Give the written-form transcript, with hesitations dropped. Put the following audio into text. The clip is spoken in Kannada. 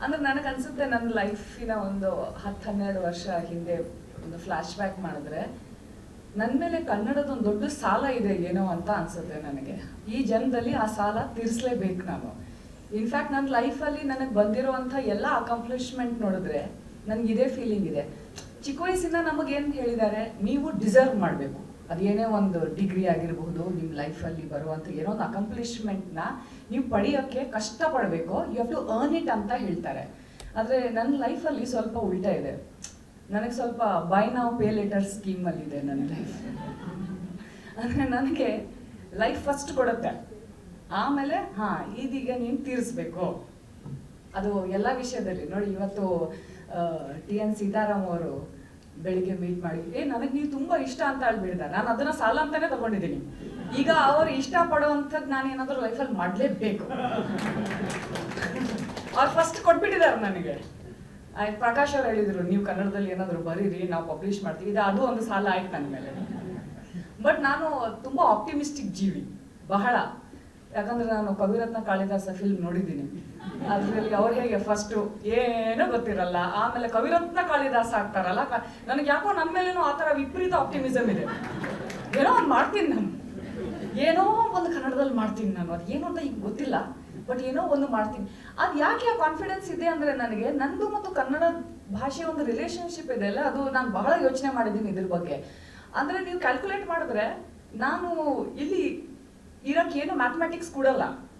ಅಂದ್ರೆ ನನಗೆ ಅನ್ಸುತ್ತೆ ನನ್ನ ಲೈಫಿನ ಒಂದು 10-12 ವರ್ಷ ಹಿಂದೆ ಒಂದು ಫ್ಲಾಶ್ ಬ್ಯಾಕ್ ಮಾಡಿದ್ರೆ ನನ್ನ ಮೇಲೆ ಕನ್ನಡದ ಒಂದು ದೊಡ್ಡ ಸಾಲ ಇದೆ ಏನೋ ಅಂತ ಅನ್ಸುತ್ತೆ ನನಗೆ. ಈ ಜನ್ಮದಲ್ಲಿ ಆ ಸಾಲ ತೀರಿಸಲೇಬೇಕು ನಾನು. ಇನ್ಫ್ಯಾಕ್ಟ್ ನನ್ನ ಲೈಫಲ್ಲಿ ನನಗೆ ಬಂದಿರುವಂಥ ಎಲ್ಲ ಅಕಾಂಪ್ಲಿಷ್ಮೆಂಟ್ ನೋಡಿದ್ರೆ ನನಗೆ ಇದೇ ಫೀಲಿಂಗ್ ಇದೆ. ಚಿಕ್ಕ ವಯಸ್ಸಿಂದ ನಮಗೇನು ಹೇಳಿದ್ದಾರೆ, ನೀವು ಡಿಸರ್ವ್ ಮಾಡಬೇಕು. ಅದೇನೇ ಒಂದು ಡಿಗ್ರಿ ಆಗಿರಬಹುದು, ನಿಮ್ಮ ಲೈಫಲ್ಲಿ ಬರುವಂಥ ಏನೋ ಒಂದು ಅಕಾಂಪ್ಲಿಷ್ಮೆಂಟ್ನ ನೀವು ಪಡೆಯೋಕ್ಕೆ ಕಷ್ಟಪಡಬೇಕು, you have to earn it ಅಂತ ಹೇಳ್ತಾರೆ. ಆದರೆ ನನ್ನ ಲೈಫಲ್ಲಿ ಸ್ವಲ್ಪ ಉಲ್ಟಾ ಇದೆ. ನನಗೆ ಸ್ವಲ್ಪ ಬೈ ನೌ ಪೇ ಲೆಟರ್ ಸ್ಕೀಮಲ್ಲಿದೆ ನನ್ನ ಲೈಫ್. ಅಂದರೆ ನನಗೆ ಲೈಫ್ ಫಸ್ಟ್ ಕೊಡುತ್ತೆ, ಆಮೇಲೆ ಇದೀಗ ನೀನು ತೀರಿಸ್ಬೇಕು. ಅದು ಎಲ್ಲ ವಿಷಯದಲ್ಲಿ ನೋಡಿ. ಇವತ್ತು TN ಸೀತಾರಾಮ್ ಅವರು ಬೆಳಿಗ್ಗೆ ಮೀಟ್ ಮಾಡಿ ನನಗೆ ನೀವು ತುಂಬ ಇಷ್ಟ ಅಂತ ಹೇಳ್ಬಿಡ್ದ. ನಾನು ಅದನ್ನ ಸಾಲ ಅಂತಾನೆ ತಗೊಂಡಿದ್ದೀನಿ. ಈಗ ಅವ್ರು ಇಷ್ಟಪಡುವಂಥದ್ದು ನಾನು ಏನಾದರೂ ಲೈಫಲ್ಲಿ ಮಾಡಲೇಬೇಕು. ಅವ್ರು ಫಸ್ಟ್ ಕೊಟ್ಬಿಟ್ಟಿದ್ದಾರೆ ನನಗೆ. ಆಯ್ತು, ಪ್ರಕಾಶ್ ಅವ್ರು ಹೇಳಿದ್ರು ನೀವು ಕನ್ನಡದಲ್ಲಿ ಏನಾದರೂ ಬರೀರಿ, ನಾವು ಪಬ್ಲಿಷ್ ಮಾಡ್ತೀವಿ. ಅದು ಒಂದು ಸಾಲ ಆಯ್ತು ನನ್ನ ಮೇಲೆ. ಬಟ್ ನಾನು ತುಂಬ ಆಪ್ಟಿಮಿಸ್ಟಿಕ್ ಜೀವಿ, ಬಹಳ. ಯಾಕಂದ್ರೆ ನಾನು ಕವಿರತ್ನ ಕಾಳಿದಾಸ ಫಿಲ್ಮ್ ನೋಡಿದ್ದೀನಿ. ಅದರಲ್ಲಿ ಅವ್ರು ಹೇಗೆ ಫಸ್ಟು ಏನೂ ಗೊತ್ತಿರಲ್ಲ, ಆಮೇಲೆ ಕವಿರತ್ನ ಕಾಳಿದಾಸ ಆಗ್ತಾರಲ್ಲ. ನನಗೆ ಯಾಕೋ ನನ್ನ ಮೇಲೇನೋ ಆ ಥರ ವಿಪರೀತ ಆಪ್ಟಿಮಿಸಮ್ ಇದೆ. ಏನೋ ಒಂದು ಮಾಡ್ತೀನಿ ನಾನು, ಏನೋ ಒಂದು ಕನ್ನಡದಲ್ಲಿ ಮಾಡ್ತೀನಿ ನಾನು. ಅದು ಏನು ಅಂತ ಈಗ ಗೊತ್ತಿಲ್ಲ, ಬಟ್ ಏನೋ ಒಂದು ಮಾಡ್ತೀನಿ. ಅದು ಯಾಕೆ ಆ ಕಾನ್ಫಿಡೆನ್ಸ್ ಇದೆ ಅಂದರೆ ನನಗೆ ನಂದು ಮತ್ತು ಕನ್ನಡ ಭಾಷೆ ಒಂದು ರಿಲೇಷನ್ಶಿಪ್ ಇದೆ ಅಲ್ಲ, ಅದು ನಾನು ಬಹಳ ಯೋಚನೆ ಮಾಡಿದ್ದೀನಿ ಇದ್ರ ಬಗ್ಗೆ. ಅಂದರೆ ನೀವು ಕ್ಯಾಲ್ಕುಲೇಟ್ ಮಾಡಿದ್ರೆ ನಾನು ಇಲ್ಲಿ ಇರೋಕ್ಕೆ ಏನು ಮ್ಯಾಥಮೆಟಿಕ್ಸ್ ಕೊಡಲ್ಲ.